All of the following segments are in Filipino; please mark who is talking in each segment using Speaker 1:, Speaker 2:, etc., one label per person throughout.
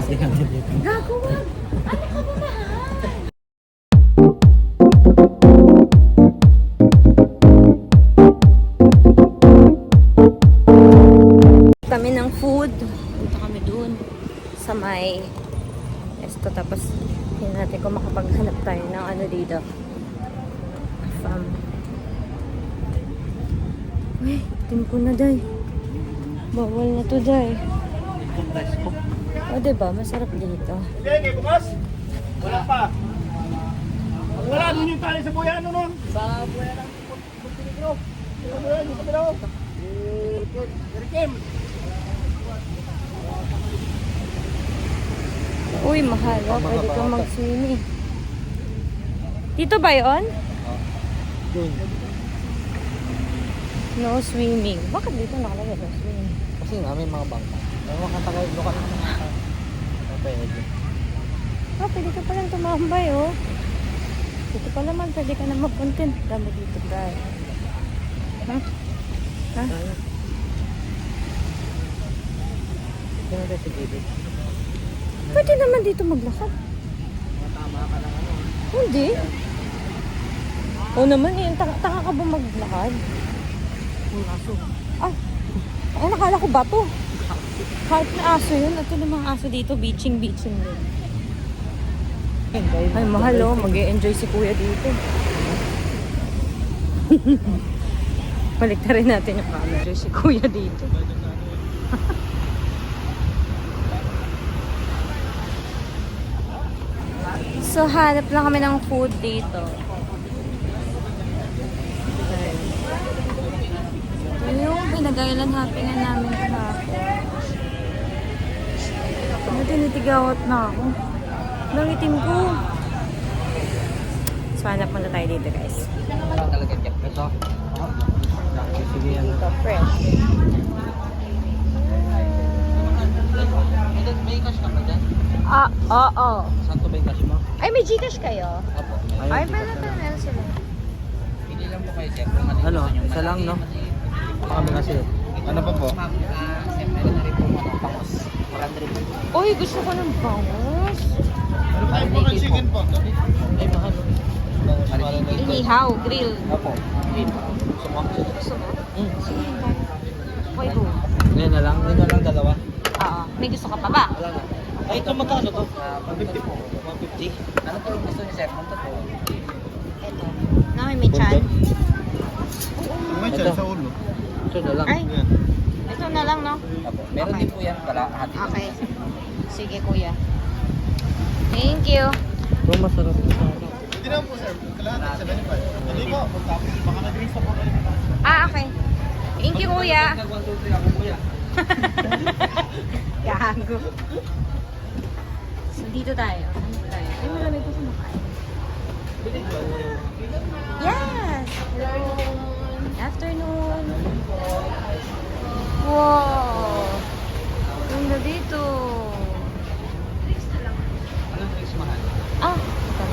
Speaker 1: natin ang dito.
Speaker 2: Gago, wag. Ano ka ba, mahal? Kami ng food. Punta kami dun sa may esto. Tapos tingnan natin kung makapaghanap tayo ng ano dito. Uy, tim ko na, day. Bawal na to, day. O, diba? Masarap dito.
Speaker 3: Okay, bukas? Wala pa. Wala din yung tali sa buya, ano nun? Sa buya ng Montenegro. Sa buya, dito ka daw. Rikim.
Speaker 2: Uy, mahal. Oh, pwede kang mag-swimming. Dito ba yun?
Speaker 1: Doon.
Speaker 2: No swimming. Bakit dito nakalagay no swimming?
Speaker 1: Kasi nga may mga bangka. May mga katagay, lokal na mga pwede.
Speaker 2: Oh, pwede ka palang tumambay, oh. Dito pa naman, pwede ka na mag-content. Dami dito, guys. Ha? Ha?
Speaker 1: Ito na tayo sa gilid.
Speaker 2: Pwede naman dito maglakad.
Speaker 1: Tama ka lang ano.
Speaker 2: Hindi. Oo naman, eh. Taka ka ba maglakad?
Speaker 1: Yung aso.
Speaker 2: Ah, ay, nakala ko bato. Kahit na aso yun. Ito na mga aso dito, beaching din. Ay, mahal, oh. Mag-e-enjoy si kuya dito. Baliktarin natin yung camera. Si kuya dito. So, hanap lang kami ng food dito. Ito yung pinagailan hapingan namin kahapon. Tinitigawat na ako. Nangitim ko. So, hanap muna tayo dito, guys.
Speaker 1: Talaga check. Ito. Sige yan.
Speaker 2: Ito, fresh.
Speaker 1: May cash ka ba dyan?
Speaker 2: Ah, oo.
Speaker 1: Saan to ba yung cash mo?
Speaker 2: Ay, may Gcash kayo?
Speaker 1: Apo.
Speaker 2: Ay, meron sila.
Speaker 1: Pili lang po kayo, sir. Ano? Isa lang, no? Kami kasi. Ano pa po? Siyempre na rin po mga pangos. Marami rin po.
Speaker 2: Uy, gusto ko ng bangus.
Speaker 3: Ano pa yung mga chicken po?
Speaker 1: Ay, mahal.
Speaker 2: Inihaw, grill.
Speaker 1: Apo. Gusto mo?
Speaker 2: Gusto mo?
Speaker 1: Sige.
Speaker 2: Okay, go.
Speaker 1: Ngayon na lang? Ngayon na lang dalawa?
Speaker 2: Oo. May gusto ka pa ba?
Speaker 1: Wala na. Ay, ito magkano to? 150 po. 150? Ano po gusto niyo, sir? Ano po?
Speaker 2: Ito. Na may chan.
Speaker 3: May
Speaker 1: Ito.
Speaker 3: chan sa ulo.
Speaker 1: Ito na lang.
Speaker 2: Ay, ito na lang, no?
Speaker 1: Apo. Meron
Speaker 2: Okay.
Speaker 1: din po yan pala.
Speaker 2: Okay. Sige, kuya. Thank you.
Speaker 1: Ito masarap ito.
Speaker 3: Hindi naman po, sir. Kailangan 75. Hindi po. Tapos baka nag-ring sa po.
Speaker 2: Ah, okay. Thank you, kuya.
Speaker 1: Nag 1, 2, 3 ako, kuya.
Speaker 2: Gago. So, dito tayo. Dito tayo. Ay, marami po kumakain. Yes! Hello! Afternoon! Wow! Ganda dito.
Speaker 1: Anong drinks mahal?
Speaker 2: Ah, ito.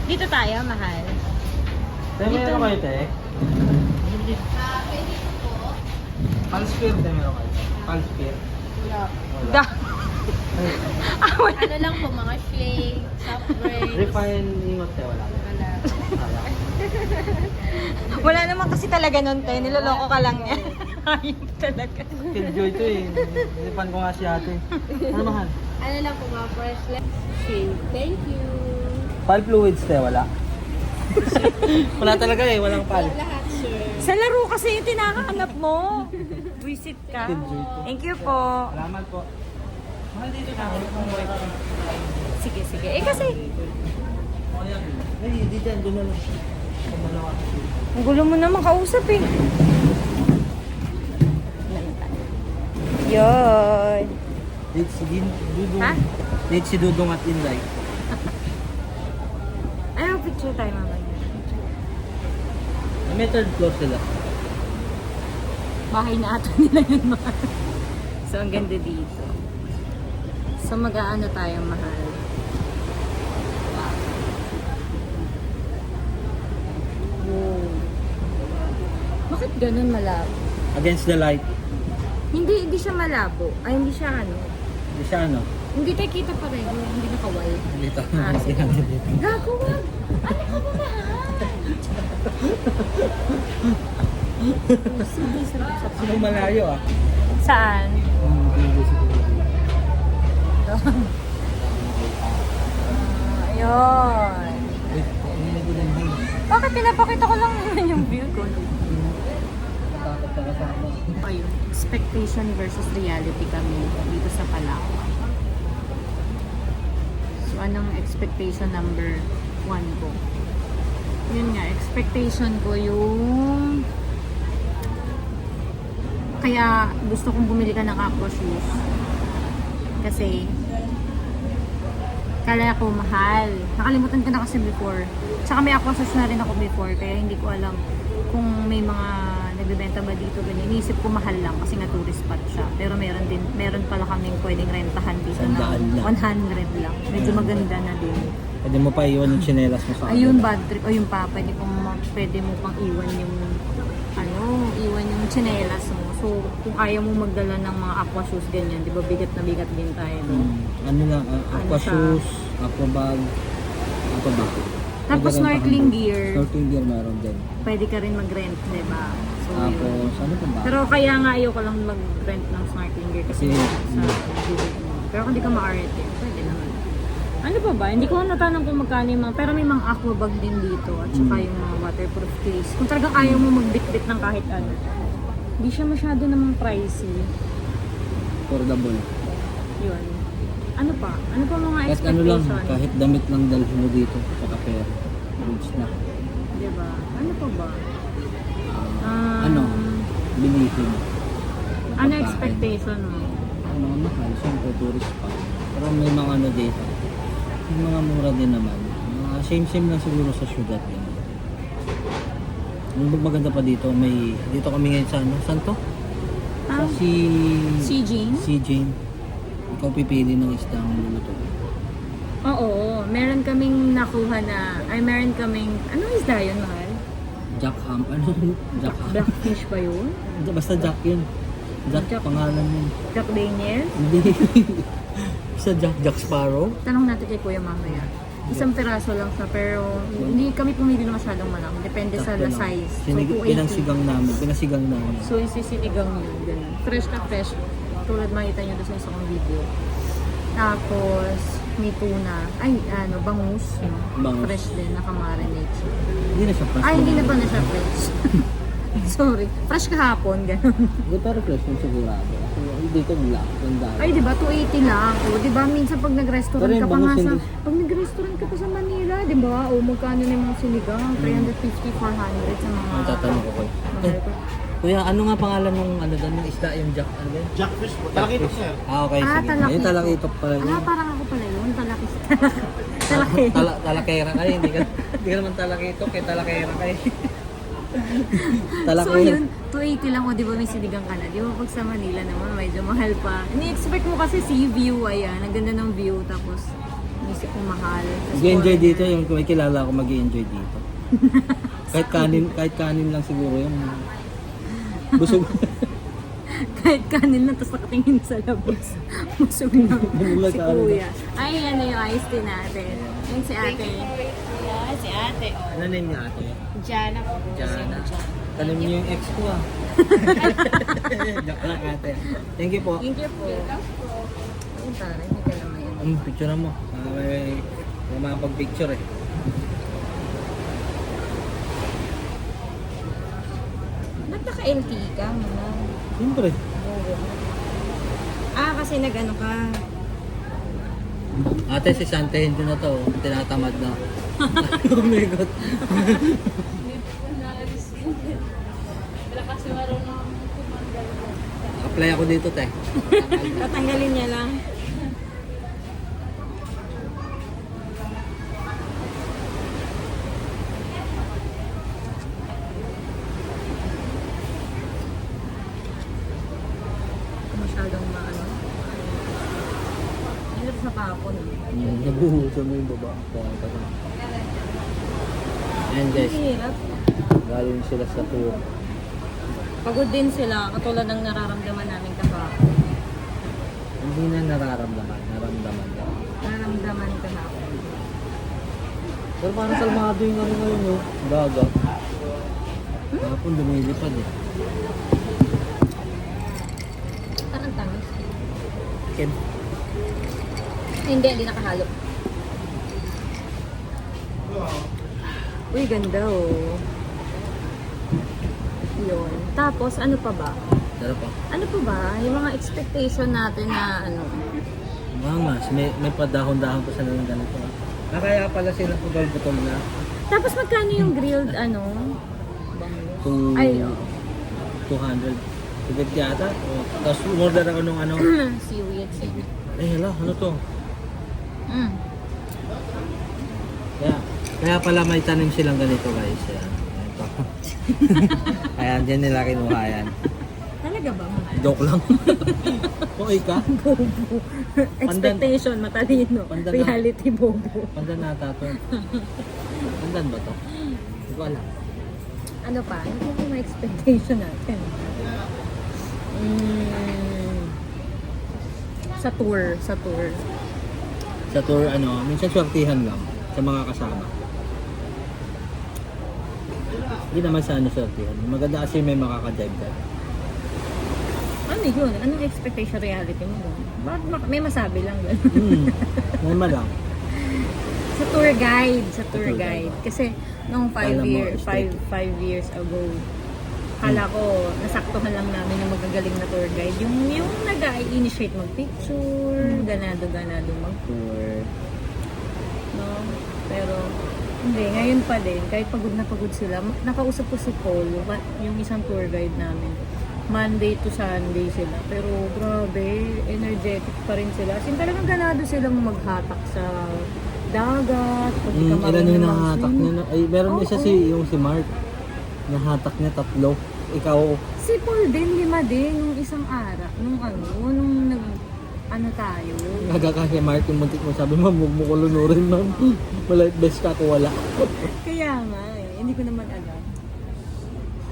Speaker 2: Dito tayo, mahal.
Speaker 1: Tayo
Speaker 2: Dito.
Speaker 1: meron kayo, te? Palsphere, tayo meron kayo. Palsphere.
Speaker 2: Da. Ah, wala.
Speaker 4: Ano lang po, mga shake, soft drinks.
Speaker 1: Refine ingot, te, wala.
Speaker 4: Wala.
Speaker 1: Wala.
Speaker 2: Wala naman kasi talaga nun, te. Niloloko ka lang niya. Ayun talaga.
Speaker 1: Killjoy to eh. Nilipan ko nga si ate. Ano mahal?
Speaker 4: Ano lang po, mga fresh shake. Thank you.
Speaker 1: Pal fluids, te, wala. Wala talaga eh, walang pal.
Speaker 4: Lahat, sir.
Speaker 2: Sa laro kasi yung tinakahanap mo. Visit ka. Thank you po.
Speaker 1: Salamat po. Mahal dito na.
Speaker 2: Sige, sige. Eh kasi,
Speaker 1: Ay, di dyan, doon na lang. Kumalawa.
Speaker 2: ang gulo mo naman kausap eh. Yun.
Speaker 1: Date si Dudong.
Speaker 2: Ha?
Speaker 1: Date si Dudong at Inday.
Speaker 2: Ayaw, picture tayo mamaya.
Speaker 1: May third floor sila.
Speaker 2: Bahay na ato nila yun, mahal. So, ang ganda dito. So, mag-aano tayo, mahal. Wow. Bakit ganun malabo?
Speaker 1: Against the light.
Speaker 2: Hindi siya malabo. Ay, hindi siya ano.
Speaker 1: Hindi siya ano.
Speaker 2: Hindi tayo kita pareho, hindi nakawal.
Speaker 1: Dito.
Speaker 2: Ah, sige. Gago, wag! Ano ka ba mahal? Sige, sarap.
Speaker 1: Sino malayo ah?
Speaker 2: Saan? Ayun. Bakit pinapakita ko lang naman yung view ko?
Speaker 1: Takot ka kasama.
Speaker 2: Ayun, expectation versus reality kami dito sa Palawan. So, anong expectation number 1 ko? Yun nga, expectation ko yung... Kaya gusto kong bumili ka ng aqua shoes. Kasi, kala ko mahal. Nakalimutan ko na kasi before. Tsaka may aqua shoes na rin ako before, kaya hindi ko alam kung may mga nagbebenta ba dito ganyan. Iniisip ko mahal lang kasi nga tourist spot siya. Pero meron pala kaming pwedeng rentahan dito na 100 lang. Medyo maganda na din.
Speaker 1: Pwede mo pa iwan yung tsinelas mo sa
Speaker 2: Ayun, bad trip. O yung pa, pwede mo pang iwan yung iwan yung tsinelas mo. So, kung ayaw mo magdala ng mga aqua shoes ganyan, di ba bigat na bigat din tayo.
Speaker 1: Ano lang, aqua
Speaker 2: siya?
Speaker 1: shoes, aqua bag, aqua bag.
Speaker 2: Tapos snorkeling gear,
Speaker 1: Snorkeling gear meron din.
Speaker 2: pwede ka rin mag-rent, di ba? So, yun.
Speaker 1: Tapos, ano pa ba?
Speaker 2: Pero kaya nga ayoko lang mag-rent ng snorkeling gear kasi
Speaker 1: Kasi,
Speaker 2: sa Google mo. Pero kung di ka ma-RT, pwede naman. Ano pa ba? Hindi ko natanong kung magkano yung mga, pero may mga aqua bag din dito at saka yung mga waterproof case. Kung talagang ayaw mo magbitbit ng kahit ano, hindi siya masyado namang pricey.
Speaker 1: affordable.
Speaker 2: Yun. Ano pa? Ano pa mga
Speaker 1: Kahit ano lang,
Speaker 2: expectation?
Speaker 1: kahit damit lang dalhin mo dito, saka pera. Goods na.
Speaker 2: Diba? Ano pa ba?
Speaker 1: Ano? Bilihin.
Speaker 2: Ano
Speaker 1: Pagkain.
Speaker 2: expectation mo?
Speaker 1: Ano nga mahal, siyempre tourist pa. Pero may mga ano dito. May mga mura din naman. Mga same lang siguro sa syudad din. Yung maganda pa dito, dito kami ngayon sa ano? Saan to? Sa
Speaker 2: Ah, si Jane?
Speaker 1: Si Jane. Ikaw pipili ng isda ang luluto.
Speaker 2: Oo. Meron kaming nakuha na, meron kaming, anong isda yun, mahal?
Speaker 1: Jack Ham. Ano? Jack Ham.
Speaker 2: Blackfish ba yun?
Speaker 1: Basta Jack yun. Jack,
Speaker 2: Jack.
Speaker 1: pangalan yun.
Speaker 2: Jack Daniels?
Speaker 1: Hindi. Basta Jack Sparrow.
Speaker 2: Tanong natin kay Kuya mamaya. Isang piraso lang siya, pero hindi kami pumili na masyadong malaki. Depende sa
Speaker 1: Sakto lang.
Speaker 2: size. So, 280.
Speaker 1: Pinasigang namin.
Speaker 2: So, isisinigang yun. Ganun. Fresh na fresh. Tulad makita nyo doon sa isang video. Tapos, may tuna. Ay, bangus. No?
Speaker 1: Bangus.
Speaker 2: Fresh din, nakamarinate siya.
Speaker 1: Hindi na siya fresh.
Speaker 2: Ay, hindi na ba na siya fresh? Sorry. Fresh kahapon, ganun.
Speaker 1: Hindi pero fresh yung sigurado. Kasi dito black. Yung dami.
Speaker 2: Ay, di ba? 280 lang. O, di ba? Minsan pag nag-restaurant
Speaker 1: Pero yung
Speaker 2: ka pa nga
Speaker 1: bangus
Speaker 2: sa...
Speaker 1: hindi-
Speaker 2: Pag nag-restaurant ka pa sa Manila, di ba? O, magkano na yung mga sinigang? 350, 400 sa mga...
Speaker 1: Ang tatanong ko kayo.
Speaker 2: mahal ko.
Speaker 1: Kuya, ano nga pangalan ng ano doon? Yung isda, yung Jack, ano ba yun?
Speaker 3: Jackfish po. Talakitok sir.
Speaker 1: Okay,
Speaker 2: Ah,
Speaker 1: sige.
Speaker 2: talakitok.
Speaker 1: Yung talakitok pala yun.
Speaker 2: Parang ako pala yun. Talaki.
Speaker 1: Talakera kayo, hindi ka naman talakitok, kay talakera kayo.
Speaker 2: So yun, 280 lang o di ba may sinigang ka na? Di ba pag sa Manila naman medyo mahal pa. Ini-expect mo kasi sea view, ayan. Ang ganda ng view, tapos inisip ko mahal. Tapos
Speaker 1: Mag-enjoy
Speaker 2: foreigner.
Speaker 1: dito, yung may kilala ako mag-enjoy dito. kahit kanin lang siguro yung busog.
Speaker 2: Kahit kanin lang, tapos nakatingin sa labas. Busog na
Speaker 1: Bumula
Speaker 2: si
Speaker 1: sa ano
Speaker 2: kuya. Ay, yan na yung iced tea natin. Yan si ate.
Speaker 4: Yeah, si ate. Oh.
Speaker 1: Ano name niya ate?
Speaker 4: Jana po.
Speaker 1: Jana. Tanim niyo yung ex ko ah. Joke lang ate. Thank you po.
Speaker 2: Thank you po. Ay, tara, hindi ka naman yan.
Speaker 1: Picture mo. May makapag-picture eh.
Speaker 2: Ba't naka-LT ka?
Speaker 1: Siyempre.
Speaker 2: Kasi nag-ano ka.
Speaker 1: Ate, si Santa Hindi na to. Tinatamad na. Oh my God.
Speaker 4: Wala kasi marunong
Speaker 1: Apply ako dito, te.
Speaker 2: Tatanggalin niya lang. Masyadong maano. Hirap sa kapon.
Speaker 1: Nabuhusan mo yung baba. Ayan guys,
Speaker 2: Hirap.
Speaker 1: galing sila sa tour.
Speaker 2: Pagod din sila, katulad ng nararamdaman namin kahapon.
Speaker 1: Ano Hindi na nararamdaman. Naramdaman ka.
Speaker 2: Nararamdaman ka na ako.
Speaker 1: Pero parang salmado yung ano ngayon, no? Gaga. Kapon lumilipad eh.
Speaker 2: Parang tamis.
Speaker 1: Ken.
Speaker 2: Hindi nakahalo. Uy, ganda oh. Yun. Tapos, ano pa ba?
Speaker 1: Sarap pa.
Speaker 2: Ano pa ba? Yung mga expectation natin na ano?
Speaker 1: Mas, may padahon-dahon pa sila ng ganito. Kaya pala sila putol-putol na.
Speaker 2: Tapos, magkano yung grilled ano?
Speaker 1: Kung
Speaker 2: Ay, oh.
Speaker 1: 200. Tibet yata. Tapos umorder ako nung ano.
Speaker 2: Seaweed.
Speaker 1: Eh, hala, ano to?
Speaker 2: Mm.
Speaker 1: Kaya pala may tanim silang ganito, guys. Ayan. Ito. Ayan, dyan nila kinuha yan.
Speaker 2: Talaga ba?
Speaker 1: Joke lang. Okay ka?
Speaker 2: Bobo. Expectation, matalino.
Speaker 1: Pandan na.
Speaker 2: Reality, bobo.
Speaker 1: Pandan nata to. Pandan ba to? Hindi ko alam.
Speaker 2: Ano pa? Ano pa yung mga expectation natin? Sa tour.
Speaker 1: Sa tour, minsan swertihan lang sa mga kasama. Hindi naman sa swertihan. Maganda kasi may makaka-dive ka.
Speaker 2: Ano yun? Anong expectation reality mo doon? Bakit may masabi lang doon?
Speaker 1: Normal lang.
Speaker 2: Sa tour guide.
Speaker 1: tour guide.
Speaker 2: Kasi nung
Speaker 1: Kala mo,
Speaker 2: 5 years ago, kala ko, nasaktuhan lang namin yung magagaling na tour guide. Yung nag-i-initiate mag-picture, ganado-ganado mag-tour. No? Pero, hindi, ngayon pa din, kahit pagod na pagod sila, nakausap ko si Paul, yung isang tour guide namin. Monday to Sunday sila. Pero grabe, energetic pa rin sila. As in, talagang ganado silang maghatak sa dagat.
Speaker 1: Ilan yung nahatak niya? Ay, meron isa yung si Mark. Nahatak niya 3. Ikaw,
Speaker 2: Si Paul din, 5 din, nung isang araw. Nung tayo.
Speaker 1: nagkakasya Mark yung muntik mo. Sabi mo, huwag mo ko lunurin, ma'am. Malight best ka kung wala.
Speaker 2: Kaya nga, hindi ko naman alam.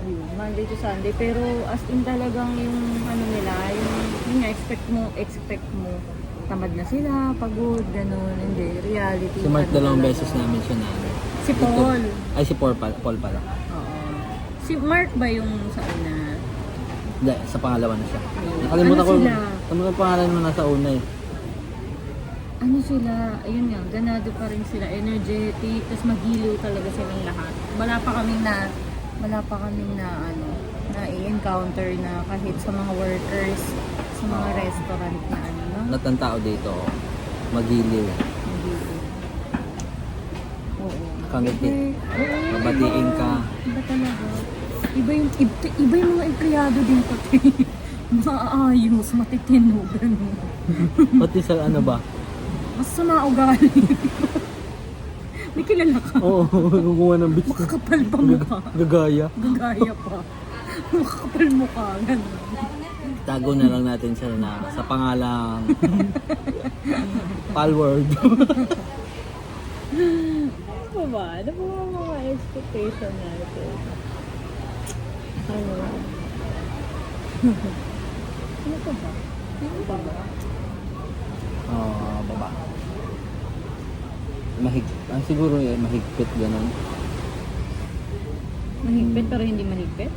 Speaker 2: Ayun, Monday to Sunday. Pero as in talagang yung nila, yung nga, expect mo. Tamad na sila, pagod, gano'n. Hindi, reality.
Speaker 1: Si Mark dalawang
Speaker 2: talaga.
Speaker 1: beses namin siya na.
Speaker 2: Si Paul.
Speaker 1: Ay, si Paul pala.
Speaker 2: Oo. Si Mark ba yung sa una?
Speaker 1: Hindi, sa pangalawa na siya. Nakalimutan
Speaker 2: Ano
Speaker 1: ko.
Speaker 2: sila?
Speaker 1: Ang pangalan mo nasa una eh.
Speaker 2: Ano sila, ayun nga, ganado pa rin sila, energetic, tapos magiliw talaga silang lahat. Wala pa kaming na i-encounter na kahit sa mga workers, sa mga restaurant na no?
Speaker 1: Lahat ng tao dito, magiliw.
Speaker 2: Magiliw. Oo.
Speaker 1: Kangiti.
Speaker 2: Oo.
Speaker 1: Babatiin ka.
Speaker 2: Iba talaga. Iba yung mga empleyado dito. Maayos, matitino, gano'n.
Speaker 1: Pati sa ano ba?
Speaker 2: Mas sama ugali. May kilala ka.
Speaker 1: Oo, gumawa ng business.
Speaker 2: Makakapal pa mukha.
Speaker 1: Gagaya.
Speaker 2: Gagaya pa. Makakapal mukha. Gano'n.
Speaker 1: Tago na lang natin siya sa pangalang Palword.
Speaker 2: Ano ba? Ano ba mga expectation natin? Ano? Ano pa ba? Ano pa ba?
Speaker 1: Baba. Siguro mahigpit ganun.
Speaker 2: Mahigpit pero hindi mahigpit?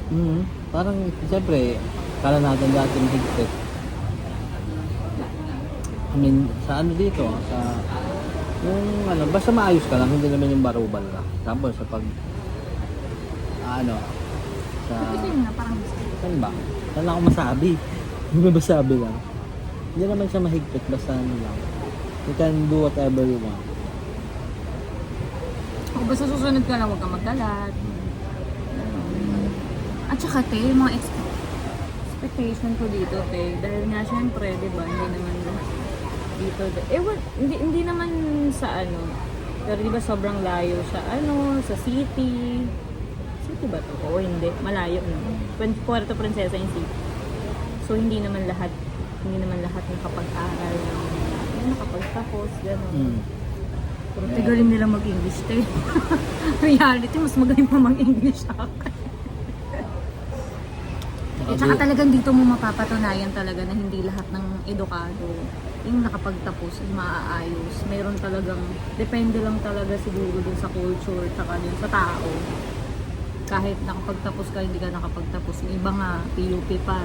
Speaker 1: Parang, siyempre, kala natin dati mahigpit. I mean, sa ano dito, basta maayos ka lang, hindi naman yung barubal ka. Tapos sa
Speaker 2: Kasi nga parang
Speaker 1: saan ba? Saan ako masabi? Hindi ba masabi lang? Hindi naman siya mahigpit, basta lang. You can do whatever you want.
Speaker 2: kung basta susunod ka lang, huwag kang magkalat. At saka, te, yung mga expectation ko dito, te, dahil nga syempre, di ba, hindi naman dito, hindi naman sa pero di ba sobrang layo sa sa city. City ba to? Oo, hindi. Malayo, no? Puerto Princesa yung city. So, hindi naman lahat nakapag-aral nakapagtapos, gano'n. Pero tigaling nila mag-English, te. Reality, mas magaling pa mag-English sa akin. At saka talagang dito mo mapapatunayan talaga na hindi lahat ng edukado yung nakapagtapos ay maaayos. Mayroon talagang, depende lang talaga siguro dun sa culture tsaka dun sa tao. Kahit nakapagtapos ka, hindi ka nakapagtapos. Yung iba nga, PUP pa.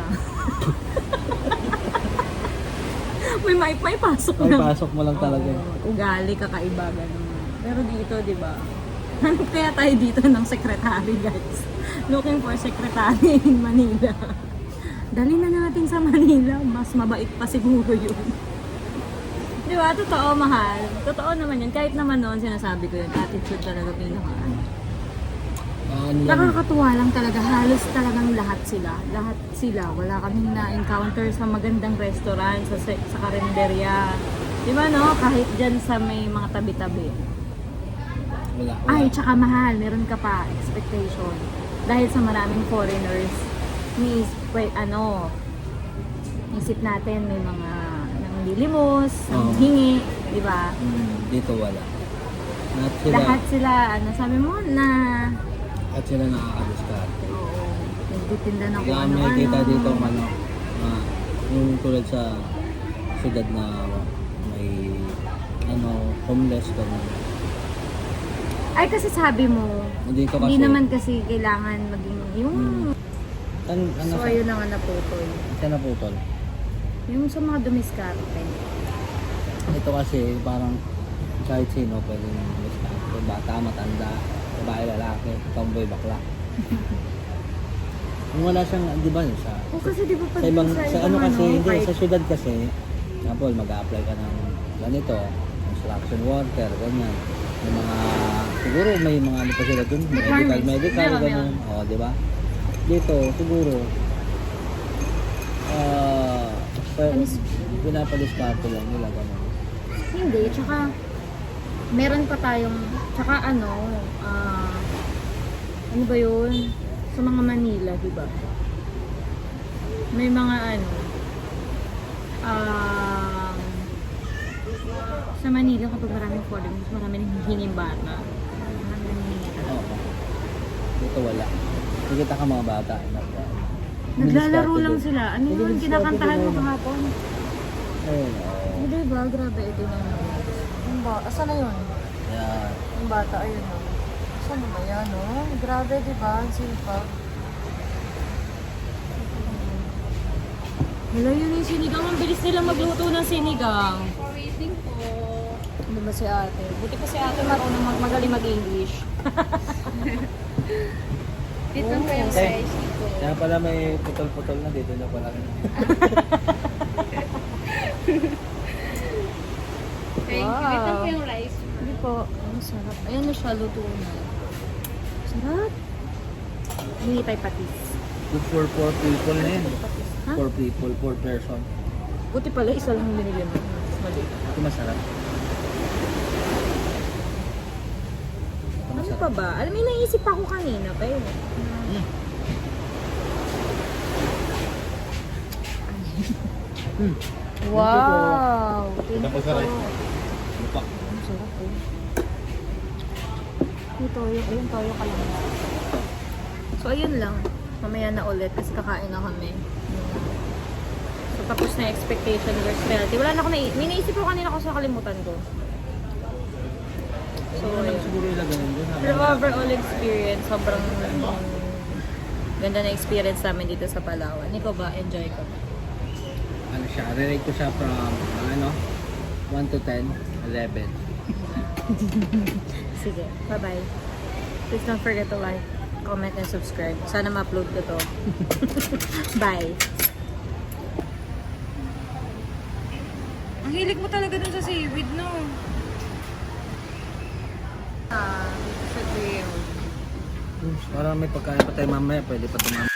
Speaker 2: may pasok
Speaker 1: May
Speaker 2: lang.
Speaker 1: pasok mo lang talaga.
Speaker 2: Oo, ugali, kakaiba, gano'n. Pero dito, di ba? Hanap kaya tayo dito ng secretary, guys. Looking for secretary in Manila. Dali na natin sa Manila. Mas mabait pa siguro yun. Di ba? Totoo, mahal. Totoo naman yun. Kahit naman noon, sinasabi ko yun. Attitude talaga pinaka. Nakakatuwa lang talaga. Halos talagang lahat sila. Lahat sila. Wala kaming na-encounter sa magandang restaurant, sa karinderya. Di ba, no? Kahit dyan sa may mga tabi-tabi.
Speaker 1: Wala.
Speaker 2: Ay, tsaka mahal, meron ka pa expectation. Dahil sa maraming foreigners, isip natin may mga nanglilimos, nanghingi, di ba?
Speaker 1: Dito wala.
Speaker 2: Lahat sila, sabi mo na,
Speaker 1: At sila nakakadiskarte.
Speaker 2: oo, nagtitinda ng kung
Speaker 1: Kaya
Speaker 2: ano-ano.
Speaker 1: may kita dito yung tulad sa syudad na may homeless ganun.
Speaker 2: Ay, kasi sabi mo,
Speaker 1: Dito kasi,
Speaker 2: hindi naman kasi kailangan maging yung...
Speaker 1: ano
Speaker 2: So, ayun na nga naputol.
Speaker 1: siya naputol.
Speaker 2: Yung sa mga dumiskarte.
Speaker 1: Ito kasi parang kahit sino pwedeng diskarte. Bata, matanda, babae, lalaki, tomboy, bakla. Kung wala siyang, di ba,
Speaker 2: O kasi di ba pag
Speaker 1: sa ibang,
Speaker 2: sa
Speaker 1: sa
Speaker 2: ibang
Speaker 1: ano kasi, hindi,
Speaker 2: kahit-
Speaker 1: sa syudad kasi, example, mag-a-apply ka ng ganito, construction worker, ganyan. May mga, siguro may mga ano pa sila dun,
Speaker 2: Requirements.
Speaker 1: medical,
Speaker 2: Meron,
Speaker 1: ganun. O, di ba? Dito, siguro, pinapadiskarte lang nila, ganun.
Speaker 2: Hindi, tsaka meron pa tayong, tsaka ano ba yun? Sa mga Manila, di ba? May mga sa Manila kapag maraming foreigners, maraming hinging bata. Maraming hinging bata.
Speaker 1: Oo. Dito wala. Nakikita ka mga bata.
Speaker 2: Naglalaro lang
Speaker 1: din.
Speaker 2: sila. Ano yun? Kinakantahan mo kahapon?
Speaker 1: Ayun, oo.
Speaker 2: Hindi ba? Grabe, ito na yun. Asan na yun?
Speaker 1: Yan.
Speaker 2: Yung bata, ayun o. Saan ba yan, oh? Grabe, di ba? Ang sipag. Wala yun yung sinigang. Ang bilis nila magluto ng sinigang.
Speaker 4: For waiting po.
Speaker 2: Ano ba si ate? Buti pa si ate marunong magaling mag-English.
Speaker 4: Ito po yung
Speaker 1: Okay.
Speaker 4: size ko.
Speaker 1: Kaya pala may putol-putol na dito na pala.
Speaker 4: Thank you.
Speaker 2: Wow.
Speaker 4: Ito po yung rice.
Speaker 2: Hindi po. Ang sarap. Ayan na siya, luto na. Sarap. Hindi tayo patis.
Speaker 1: Good for 4 people na yun.
Speaker 2: Ha?
Speaker 1: 4 people, 4 person.
Speaker 2: Buti pala, isa lang binigyan mo. Mas mali.
Speaker 1: Ito masarap. Ito
Speaker 2: Ano
Speaker 1: masarap.
Speaker 2: pa ba? Alam mo, may naisip ako kanina pa yun. Wow! Thank you po.
Speaker 1: Lupa.
Speaker 2: Ang sarap eh. Yung toyo, ayun toyo ka lang. So ayun lang. Mamaya na ulit kasi kakain na kami. So tapos na yung expectation versus reality. Wala na ako may naisip ko kanina kasi nakalimutan ko. So
Speaker 1: Ano lang
Speaker 2: ayun.
Speaker 1: siguro ilagay yun doon.
Speaker 2: Pero overall experience, sobrang ganda na experience namin dito sa Palawan. Ikaw ba? Enjoy ko?
Speaker 1: Ano siya, relate ko siya from 1 to 10, 11.
Speaker 2: Sige, bye-bye. Please don't forget to like, comment, and subscribe. Sana ma-upload ko to. Bye! Ang hilig mo talaga dun sa seaweed, no? Dito sa grill.
Speaker 1: Parang may pagkain pa tayo mamaya, pwede pa tumama.